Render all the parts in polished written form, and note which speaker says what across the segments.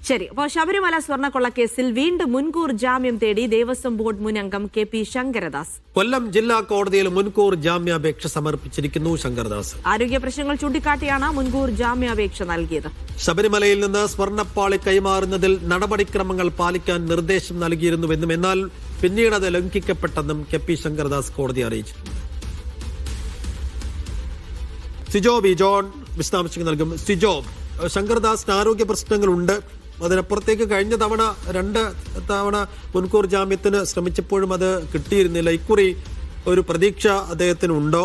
Speaker 1: ശരി. അപ്പോൾ ശബരിമല സ്വർണ്ണക്കൊള്ളക്കേസിൽ വീണ്ടും മുൻകൂർ ജാമ്യം തേടി ദേവസ്വം ബോർഡ് മുൻ അംഗം കെ.പി. ശങ്കരദാസ്.
Speaker 2: കൊല്ലം ജില്ലാ കോടതിയിൽ മുൻകൂർ ജാമ്യാപേക്ഷ സമർപ്പിച്ചിരിക്കുന്നു ശങ്കരദാസ്.
Speaker 1: ആരോഗ്യ പ്രശ്നങ്ങൾ ചൂണ്ടിക്കാട്ടിയാണ് മുൻകൂർ ജാമ്യാപേക്ഷ നൽകിയത്.
Speaker 2: ശബരിമലയിൽ നിന്ന് സ്വർണ്ണപ്പാളി കൈമാറുന്നതിൽ നടപടിക്രമങ്ങൾ പാലിക്കാൻ നിർദ്ദേശം നൽകിയിരുന്നുവെന്നും എന്നാൽ പിന്നീട് അത് ലംഘിക്കപ്പെട്ടെന്നും കെ.പി. ശങ്കരദാസ് കോടതിയെ അറിയിച്ചു. സിജോ ബി ജോൺ വിശദാംശങ്ങൾ നൽകും. സിജോ, ശങ്കർദാസിന് ആരോഗ്യ പ്രശ്നങ്ങളുണ്ട്. അതിനപ്പുറത്തേക്ക് കഴിഞ്ഞ തവണ 2 തവണ മുൻകൂർ ജാമ്യത്തിന് ശ്രമിച്ചപ്പോഴും അത് കിട്ടിയിരുന്നില്ല. ഇക്കുറി ഒരു പ്രതീക്ഷ അദ്ദേഹത്തിന് ഉണ്ടോ?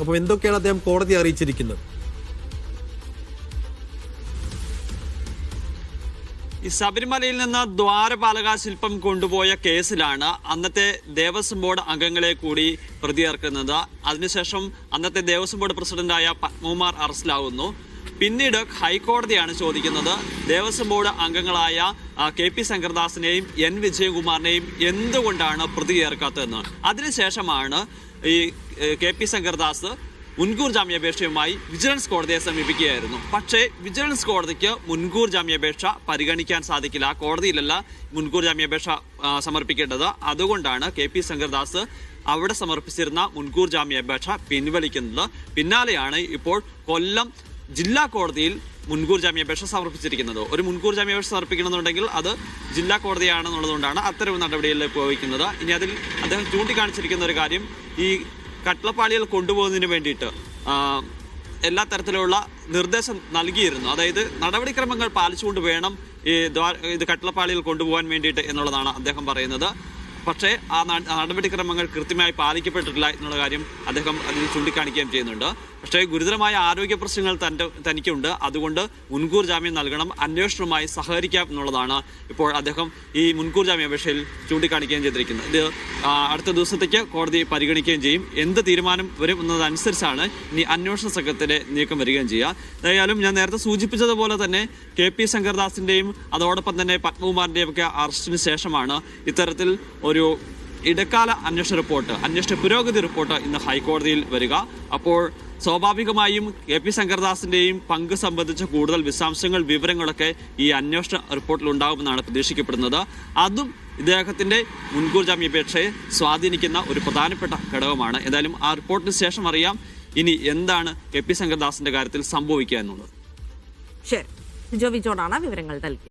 Speaker 2: അപ്പോൾ എന്തൊക്കെയാണ് അദ്ദേഹം കോടതിയെ അറിയിച്ചിരിക്കുന്നത്?
Speaker 3: ഈ ശബരിമലയിൽ നിന്ന് ദ്വാരപാലക ശില്പം കൊണ്ടുപോയ കേസിലാണ് അന്നത്തെ ദേവസ്വം ബോർഡ് അംഗങ്ങളെ കൂടി പ്രതിയേർക്കുന്നത്. അതിനുശേഷം അന്നത്തെ ദേവസ്വം ബോർഡ് പ്രസിഡന്റായ പത്മകുമാർ അറസ്റ്റിലാവുന്നു. പിന്നീട് ഹൈക്കോടതിയാണ് ചോദിക്കുന്നത് ദേവസ്വം ബോർഡ് അംഗങ്ങളായ കെ.പി. ശങ്കർദാസിനെയും എൻ വിജയകുമാറിനെയും എന്തുകൊണ്ടാണ് പ്രതി ചേർക്കാത്തതെന്ന്. അതിനുശേഷമാണ് ഈ കെ.പി. ശങ്കർദാസ് മുൻകൂർ ജാമ്യാപേക്ഷയുമായി വിജിലൻസ് കോടതിയെ സമീപിക്കുകയായിരുന്നു. പക്ഷേ വിജിലൻസ് കോടതിക്ക് മുൻകൂർ ജാമ്യാപേക്ഷ പരിഗണിക്കാൻ സാധിക്കില്ല. കോടതിയിലല്ല മുൻകൂർ ജാമ്യാപേക്ഷ സമർപ്പിക്കേണ്ടത്. അതുകൊണ്ടാണ് കെ.പി. ശങ്കർദാസ് അവിടെ സമർപ്പിച്ചിരുന്ന മുൻകൂർ ജാമ്യാപേക്ഷ പിൻവലിക്കുന്നത്. പിന്നാലെയാണ് ഇപ്പോൾ കൊല്ലം ജില്ലാ കോടതിയിൽ മുൻകൂർ ജാമ്യാപേക്ഷ സമർപ്പിച്ചിരിക്കുന്നത്. ഒരു മുൻകൂർ ജാമ്യാപേക്ഷ സമർപ്പിക്കണമെന്നുണ്ടെങ്കിൽ അത് ജില്ലാ കോടതിയാണെന്നുള്ളതുകൊണ്ടാണ് അത്തരം നടപടികളിലേക്ക് പോയിരിക്കുന്നത്. ഇനി അതിൽ അദ്ദേഹം ചൂണ്ടിക്കാണിച്ചിരിക്കുന്ന ഒരു കാര്യം, ഈ കട്ടളപ്പാളികൾ കൊണ്ടുപോകുന്നതിന് വേണ്ടിയിട്ട് എല്ലാ തരത്തിലുള്ള നിർദ്ദേശം നൽകിയിരുന്നു. അതായത് നടപടിക്രമങ്ങൾ പാലിച്ചുകൊണ്ട് വേണം ഇത് കട്ടളപ്പാളികൾ കൊണ്ടുപോകാൻ വേണ്ടിയിട്ട് എന്നുള്ളതാണ് അദ്ദേഹം പറയുന്നത്. പക്ഷേ ആ നടപടിക്രമങ്ങൾ കൃത്യമായി പാലിക്കപ്പെട്ടിട്ടില്ല എന്നുള്ള കാര്യം അദ്ദേഹം അതിൽ ചൂണ്ടിക്കാണിക്കുകയും ചെയ്യുന്നുണ്ട്. പക്ഷേ ഗുരുതരമായ ആരോഗ്യ പ്രശ്നങ്ങൾ തനിക്കുണ്ട്. അതുകൊണ്ട് മുൻകൂർ ജാമ്യം നൽകണം, അന്വേഷണവുമായി സഹകരിക്കാം എന്നുള്ളതാണ് ഇപ്പോൾ അദ്ദേഹം ഈ മുൻകൂർ ജാമ്യാപേക്ഷയിൽ ചൂണ്ടിക്കാണിക്കുകയും ചെയ്തിരിക്കുന്നത്. ഇത് അടുത്ത ദിവസത്തേക്ക് കോടതി പരിഗണിക്കുകയും ചെയ്യും. എന്ത് തീരുമാനം വരും എന്നതനുസരിച്ചാണ് ഇനി അന്വേഷണ സംഘത്തിൻ്റെ നീക്കം വരികയും ചെയ്യുക. എന്തായാലും ഞാൻ നേരത്തെ സൂചിപ്പിച്ചതുപോലെ തന്നെ കെ.പി. ശങ്കർദാസിൻ്റെയും അതോടൊപ്പം തന്നെ പത്മകുമാറിൻ്റെയും ഒക്കെ അറസ്റ്റിന് ശേഷമാണ് ഇത്തരത്തിൽ ഒരു ഇടക്കാല അന്വേഷണ പുരോഗതി റിപ്പോർട്ട് ഇന്ന് ഹൈക്കോടതിയിൽ വരിക. അപ്പോൾ സ്വാഭാവികമായും കെ.പി. ശങ്കർദാസിൻ്റെയും പങ്ക് സംബന്ധിച്ച കൂടുതൽ വിവരങ്ങളൊക്കെ ഈ അന്വേഷണ റിപ്പോർട്ടിൽ ഉണ്ടാകുമെന്നാണ് പ്രതീക്ഷിക്കപ്പെടുന്നത്. അതും ഇദ്ദേഹത്തിൻ്റെ മുൻകൂർ ജാമ്യാപേക്ഷയെ സ്വാധീനിക്കുന്ന ഒരു പ്രധാനപ്പെട്ട ഘടകമാണ്. എന്തായാലും ആ റിപ്പോർട്ടിന് ശേഷം അറിയാം ഇനി എന്താണ് കെ.പി. ശങ്കർദാസിൻ്റെ കാര്യത്തിൽ സംഭവിക്കുക എന്നുള്ളത്.
Speaker 1: ശരി, സിജോ ബി ജോണാണ് വിവരങ്ങൾ നൽകിയത്.